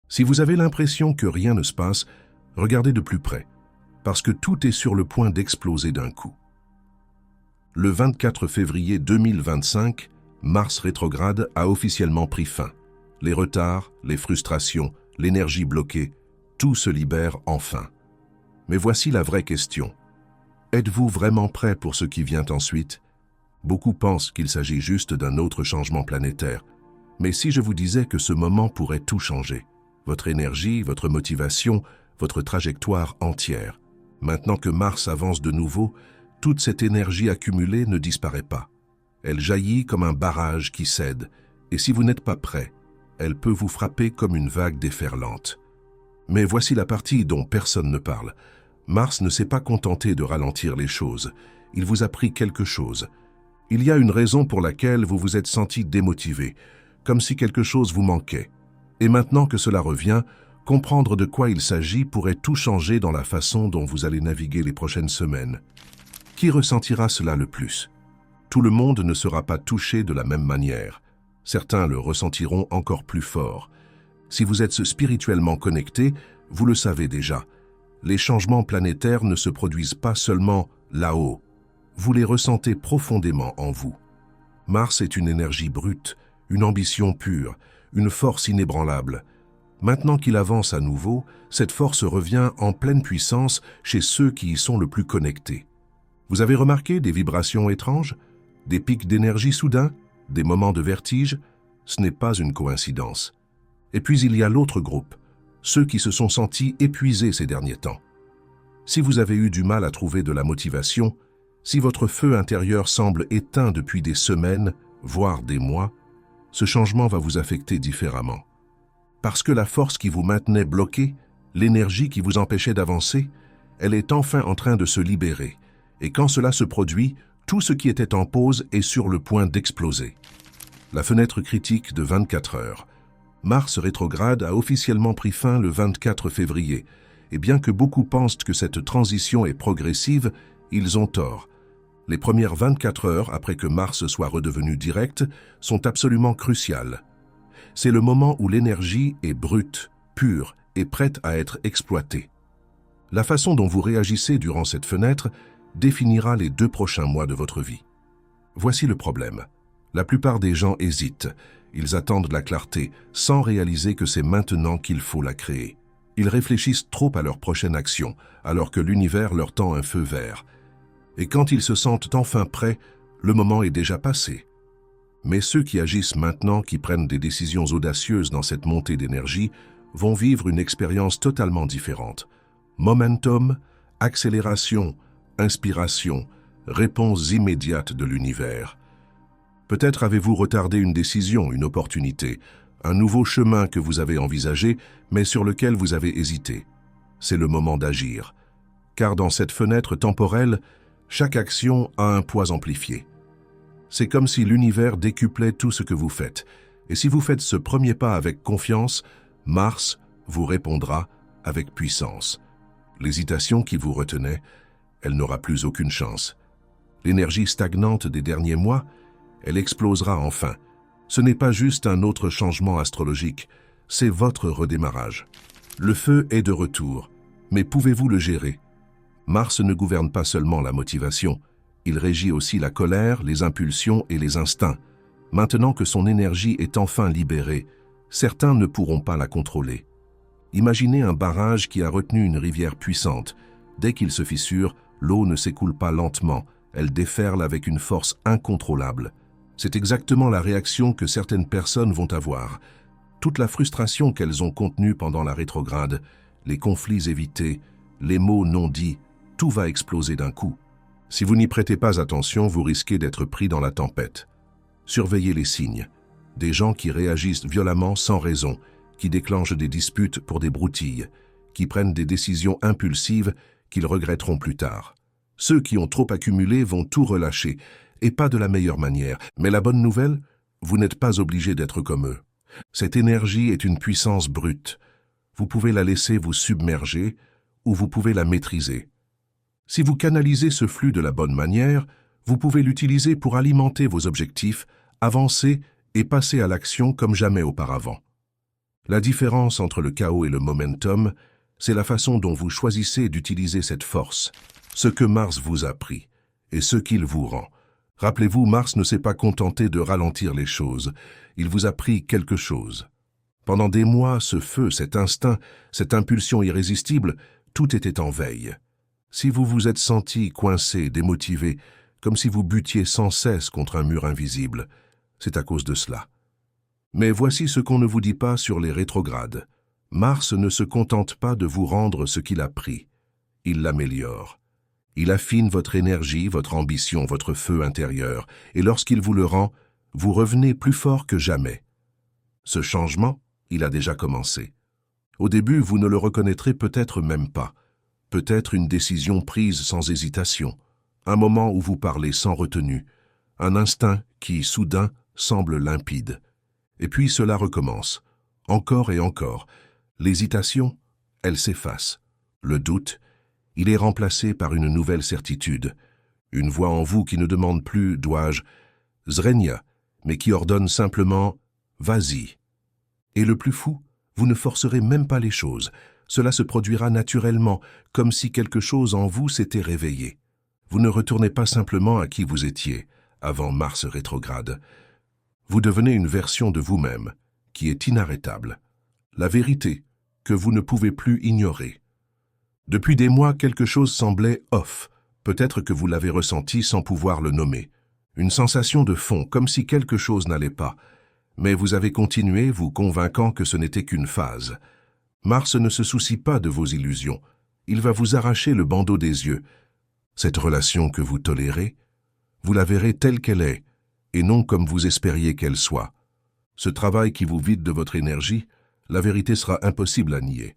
Si vous avez l'impression que rien ne se passe, regardez de plus près, parce que tout est sur le point d'exploser d'un coup. Le 24 février 2025, Mars rétrograde a officiellement pris fin. Les retards, les frustrations, l'énergie bloquée, tout se libère enfin. Mais voici la vraie question. Êtes-vous vraiment prêt pour ce qui vient ensuite? Beaucoup pensent qu'il s'agit juste d'un autre changement planétaire. Mais si je vous disais que ce moment pourrait tout changer, votre énergie, votre motivation, votre trajectoire entière. Maintenant que Mars avance de nouveau, toute cette énergie accumulée ne disparaît pas. Elle jaillit comme un barrage qui cède, et si vous n'êtes pas prêt, elle peut vous frapper comme une vague déferlante. Mais voici la partie dont personne ne parle. Mars ne s'est pas contenté de ralentir les choses. Il vous a pris quelque chose. Il y a une raison pour laquelle vous vous êtes senti démotivé, comme si quelque chose vous manquait. Et maintenant que cela revient, comprendre de quoi il s'agit pourrait tout changer dans la façon dont vous allez naviguer les prochaines semaines. Qui ressentira cela le plus? Tout le monde ne sera pas touché de la même manière. Certains le ressentiront encore plus fort. Si vous êtes spirituellement connecté, vous le savez déjà. Les changements planétaires ne se produisent pas seulement là-haut. Vous les ressentez profondément en vous. Mars est une énergie brute, une ambition pure, une force inébranlable. Maintenant qu'il avance à nouveau, cette force revient en pleine puissance chez ceux qui y sont le plus connectés. Vous avez remarqué des vibrations étranges? Des pics d'énergie soudains? Des moments de vertige? Ce n'est pas une coïncidence. Et puis il y a l'autre groupe, ceux qui se sont sentis épuisés ces derniers temps. Si vous avez eu du mal à trouver de la motivation, si votre feu intérieur semble éteint depuis des semaines, voire des mois, ce changement va vous affecter différemment. Parce que la force qui vous maintenait bloqué, l'énergie qui vous empêchait d'avancer, elle est enfin en train de se libérer. Et quand cela se produit, tout ce qui était en pause est sur le point d'exploser. La fenêtre critique de 24 heures. Mars rétrograde a officiellement pris fin le 24 février. Et bien que beaucoup pensent que cette transition est progressive, ils ont tort. Les premières 24 heures après que Mars soit redevenu direct sont absolument cruciales. C'est le moment où l'énergie est brute, pure et prête à être exploitée. La façon dont vous réagissez durant cette fenêtre définira les 2 prochains mois de votre vie. Voici le problème. La plupart des gens hésitent. Ils attendent la clarté sans réaliser que c'est maintenant qu'il faut la créer. Ils réfléchissent trop à leur prochaine action, alors que l'univers leur tend un feu vert. Et quand ils se sentent enfin prêts, le moment est déjà passé. Mais ceux qui agissent maintenant, qui prennent des décisions audacieuses dans cette montée d'énergie, vont vivre une expérience totalement différente. Momentum, accélération, inspiration, réponse immédiate de l'univers. Peut-être avez-vous retardé une décision, une opportunité, un nouveau chemin que vous avez envisagé, mais sur lequel vous avez hésité. C'est le moment d'agir. Car dans cette fenêtre temporelle, chaque action a un poids amplifié. C'est comme si l'univers décuplait tout ce que vous faites. Et si vous faites ce premier pas avec confiance, Mars vous répondra avec puissance. L'hésitation qui vous retenait, elle n'aura plus aucune chance. L'énergie stagnante des derniers mois, elle explosera enfin. Ce n'est pas juste un autre changement astrologique, c'est votre redémarrage. Le feu est de retour, mais pouvez-vous le gérer? Mars ne gouverne pas seulement la motivation, il régit aussi la colère, les impulsions et les instincts. Maintenant que son énergie est enfin libérée, certains ne pourront pas la contrôler. Imaginez un barrage qui a retenu une rivière puissante. Dès qu'il se fissure, l'eau ne s'écoule pas lentement, elle déferle avec une force incontrôlable. C'est exactement la réaction que certaines personnes vont avoir. Toute la frustration qu'elles ont contenue pendant la rétrograde, les conflits évités, les mots non dits, tout va exploser d'un coup. Si vous n'y prêtez pas attention, vous risquez d'être pris dans la tempête. Surveillez les signes. Des gens qui réagissent violemment sans raison, qui déclenchent des disputes pour des broutilles, qui prennent des décisions impulsives qu'ils regretteront plus tard. Ceux qui ont trop accumulé vont tout relâcher, et pas de la meilleure manière. Mais la bonne nouvelle, vous n'êtes pas obligé d'être comme eux. Cette énergie est une puissance brute. Vous pouvez la laisser vous submerger ou vous pouvez la maîtriser. Si vous canalisez ce flux de la bonne manière, vous pouvez l'utiliser pour alimenter vos objectifs, avancer et passer à l'action comme jamais auparavant. La différence entre le chaos et le momentum, c'est la façon dont vous choisissez d'utiliser cette force, ce que Mars vous a pris et ce qu'il vous rend. Rappelez-vous, Mars ne s'est pas contenté de ralentir les choses, il vous a pris quelque chose. Pendant des mois, ce feu, cet instinct, cette impulsion irrésistible, tout était en veille. Si vous vous êtes senti coincé, démotivé, comme si vous buttiez sans cesse contre un mur invisible, c'est à cause de cela. Mais voici ce qu'on ne vous dit pas sur les rétrogrades. Mars ne se contente pas de vous rendre ce qu'il a pris. Il l'améliore. Il affine votre énergie, votre ambition, votre feu intérieur, et lorsqu'il vous le rend, vous revenez plus fort que jamais. Ce changement, il a déjà commencé. Au début, vous ne le reconnaîtrez peut-être même pas. Peut-être une décision prise sans hésitation, un moment où vous parlez sans retenue, un instinct qui, soudain, semble limpide. Et puis cela recommence, encore et encore. L'hésitation, elle s'efface. Le doute, il est remplacé par une nouvelle certitude. Une voix en vous qui ne demande plus « dois-je » Zrenia, mais qui ordonne simplement « vas-y ». Et le plus fou, vous ne forcerez même pas les choses. Cela se produira naturellement, comme si quelque chose en vous s'était réveillé. Vous ne retournez pas simplement à qui vous étiez, avant Mars rétrograde. Vous devenez une version de vous-même, qui est inarrêtable. La vérité, que vous ne pouvez plus ignorer. Depuis des mois, quelque chose semblait off. Peut-être que vous l'avez ressenti sans pouvoir le nommer. Une sensation de fond, comme si quelque chose n'allait pas. Mais vous avez continué, vous convainquant que ce n'était qu'une phase. Mars ne se soucie pas de vos illusions. Il va vous arracher le bandeau des yeux. Cette relation que vous tolérez, vous la verrez telle qu'elle est, et non comme vous espériez qu'elle soit. Ce travail qui vous vide de votre énergie, la vérité sera impossible à nier.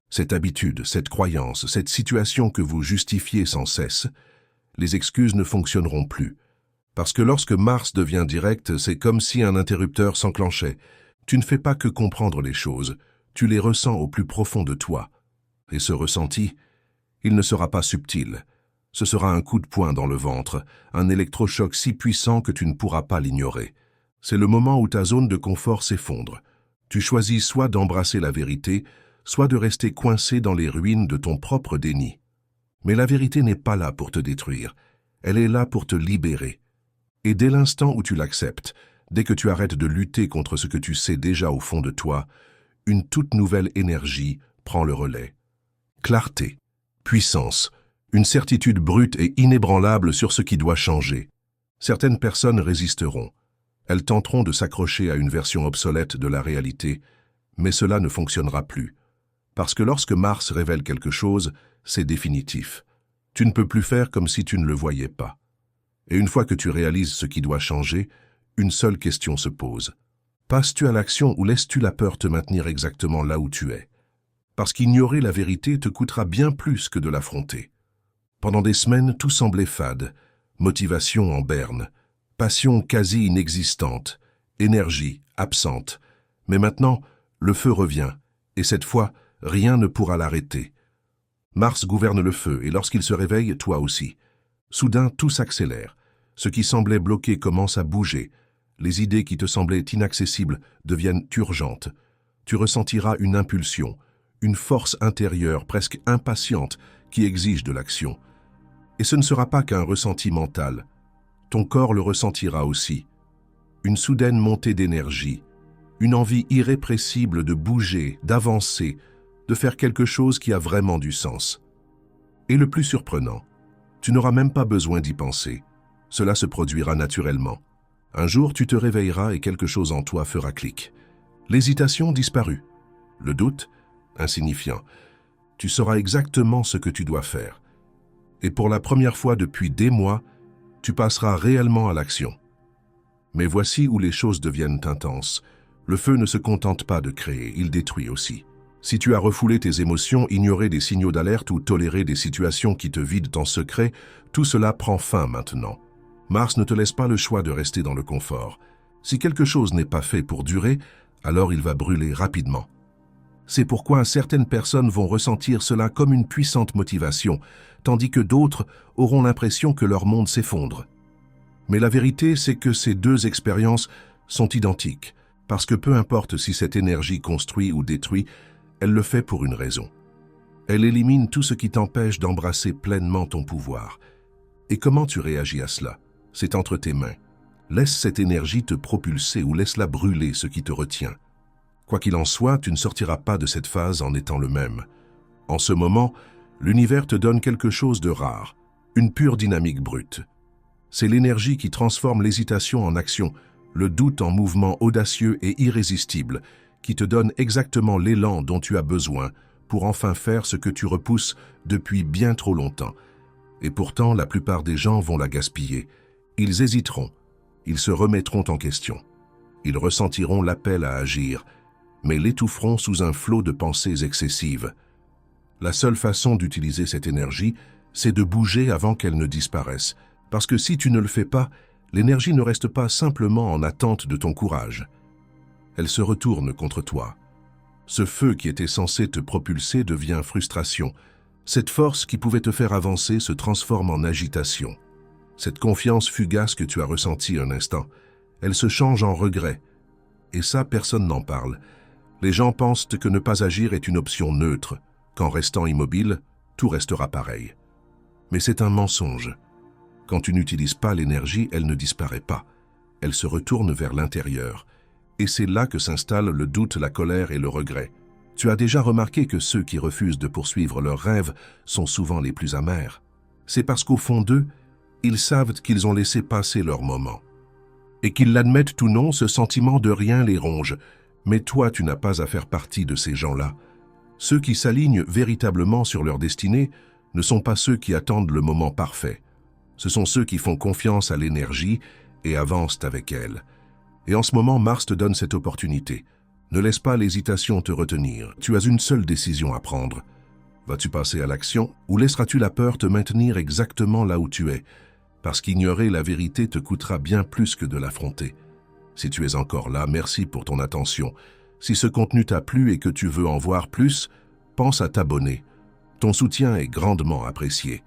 Cette habitude, cette croyance, cette situation que vous justifiez sans cesse, les excuses ne fonctionneront plus. Parce que lorsque Mars devient direct, c'est comme si un interrupteur s'enclenchait. Tu ne fais pas que comprendre les choses, tu les ressens au plus profond de toi. Et ce ressenti, il ne sera pas subtil. Ce sera un coup de poing dans le ventre, un électrochoc si puissant que tu ne pourras pas l'ignorer. C'est le moment où ta zone de confort s'effondre. Tu choisis soit d'embrasser la vérité, soit de rester coincé dans les ruines de ton propre déni. Mais la vérité n'est pas là pour te détruire, elle est là pour te libérer. Et dès l'instant où tu l'acceptes, dès que tu arrêtes de lutter contre ce que tu sais déjà au fond de toi, une toute nouvelle énergie prend le relais. Clarté, puissance, une certitude brute et inébranlable sur ce qui doit changer. Certaines personnes résisteront. Elles tenteront de s'accrocher à une version obsolète de la réalité, mais cela ne fonctionnera plus. Parce que lorsque Mars révèle quelque chose, c'est définitif. Tu ne peux plus faire comme si tu ne le voyais pas. Et une fois que tu réalises ce qui doit changer, une seule question se pose. Passes-tu à l'action ou laisses-tu la peur te maintenir exactement là où tu es? Parce qu'ignorer la vérité te coûtera bien plus que de l'affronter. Pendant des semaines, tout semblait fade, motivation en berne, passion quasi inexistante, énergie absente. Mais maintenant, le feu revient, et cette fois, rien ne pourra l'arrêter. Mars gouverne le feu, et lorsqu'il se réveille, toi aussi. Soudain, tout s'accélère. Ce qui semblait bloqué commence à bouger. Les idées qui te semblaient inaccessibles deviennent urgentes. Tu ressentiras une impulsion, une force intérieure presque impatiente qui exige de l'action. Et ce ne sera pas qu'un ressenti mental. Ton corps le ressentira aussi. Une soudaine montée d'énergie, une envie irrépressible de bouger, d'avancer, de faire quelque chose qui a vraiment du sens. Et le plus surprenant, tu n'auras même pas besoin d'y penser. Cela se produira naturellement. Un jour, tu te réveilleras et quelque chose en toi fera clic. L'hésitation disparut. Le doute, insignifiant. Tu sauras exactement ce que tu dois faire. Et pour la première fois depuis des mois, tu passeras réellement à l'action. Mais voici où les choses deviennent intenses. Le feu ne se contente pas de créer, il détruit aussi. Si tu as refoulé tes émotions, ignoré des signaux d'alerte ou toléré des situations qui te vident en secret, tout cela prend fin maintenant. Mars ne te laisse pas le choix de rester dans le confort. Si quelque chose n'est pas fait pour durer, alors il va brûler rapidement. C'est pourquoi certaines personnes vont ressentir cela comme une puissante motivation, tandis que d'autres auront l'impression que leur monde s'effondre. Mais la vérité, c'est que ces deux expériences sont identiques, Parce que peu importe si cette énergie construit ou détruit, elle le fait pour une raison. Elle élimine tout ce qui t'empêche d'embrasser pleinement ton pouvoir. Et comment tu réagis à cela? C'est entre tes mains. Laisse cette énergie te propulser ou laisse-la brûler ce qui te retient. Quoi qu'il en soit, tu ne sortiras pas de cette phase en étant le même. En ce moment, l'univers te donne quelque chose de rare, une pure dynamique brute. C'est l'énergie qui transforme l'hésitation en action, le doute en mouvement audacieux et irrésistible, qui te donne exactement l'élan dont tu as besoin pour enfin faire ce que tu repousses depuis bien trop longtemps. Et pourtant, la plupart des gens vont la gaspiller. Ils hésiteront, ils se remettront en question. Ils ressentiront l'appel à agir, mais l'étoufferont sous un flot de pensées excessives. La seule façon d'utiliser cette énergie, c'est de bouger avant qu'elle ne disparaisse. Parce que si tu ne le fais pas, l'énergie ne reste pas simplement en attente de ton courage. Elle se retourne contre toi. Ce feu qui était censé te propulser devient frustration. Cette force qui pouvait te faire avancer se transforme en agitation. Cette confiance fugace que tu as ressentie un instant, elle se change en regret. Et ça, personne n'en parle. Les gens pensent que ne pas agir est une option neutre, qu'en restant immobile, tout restera pareil. Mais c'est un mensonge. Quand tu n'utilises pas l'énergie, elle ne disparaît pas. Elle se retourne vers l'intérieur. Et c'est là que s'installent le doute, la colère et le regret. Tu as déjà remarqué que ceux qui refusent de poursuivre leurs rêves sont souvent les plus amers. C'est parce qu'au fond d'eux, ils savent qu'ils ont laissé passer leur moment. Et qu'ils l'admettent ou non, ce sentiment de rien les ronge. Mais toi, tu n'as pas à faire partie de ces gens-là. Ceux qui s'alignent véritablement sur leur destinée ne sont pas ceux qui attendent le moment parfait. Ce sont ceux qui font confiance à l'énergie et avancent avec elle. Et en ce moment, Mars te donne cette opportunité. Ne laisse pas l'hésitation te retenir. Tu as une seule décision à prendre. Vas-tu passer à l'action ou laisseras-tu la peur te maintenir exactement là où tu es? Parce qu'ignorer la vérité te coûtera bien plus que de l'affronter. Si tu es encore là, merci pour ton attention. Si ce contenu t'a plu et que tu veux en voir plus, pense à t'abonner. Ton soutien est grandement apprécié.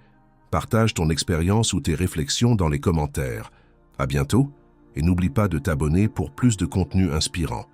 Partage ton expérience ou tes réflexions dans les commentaires. À bientôt et n'oublie pas de t'abonner pour plus de contenu inspirant.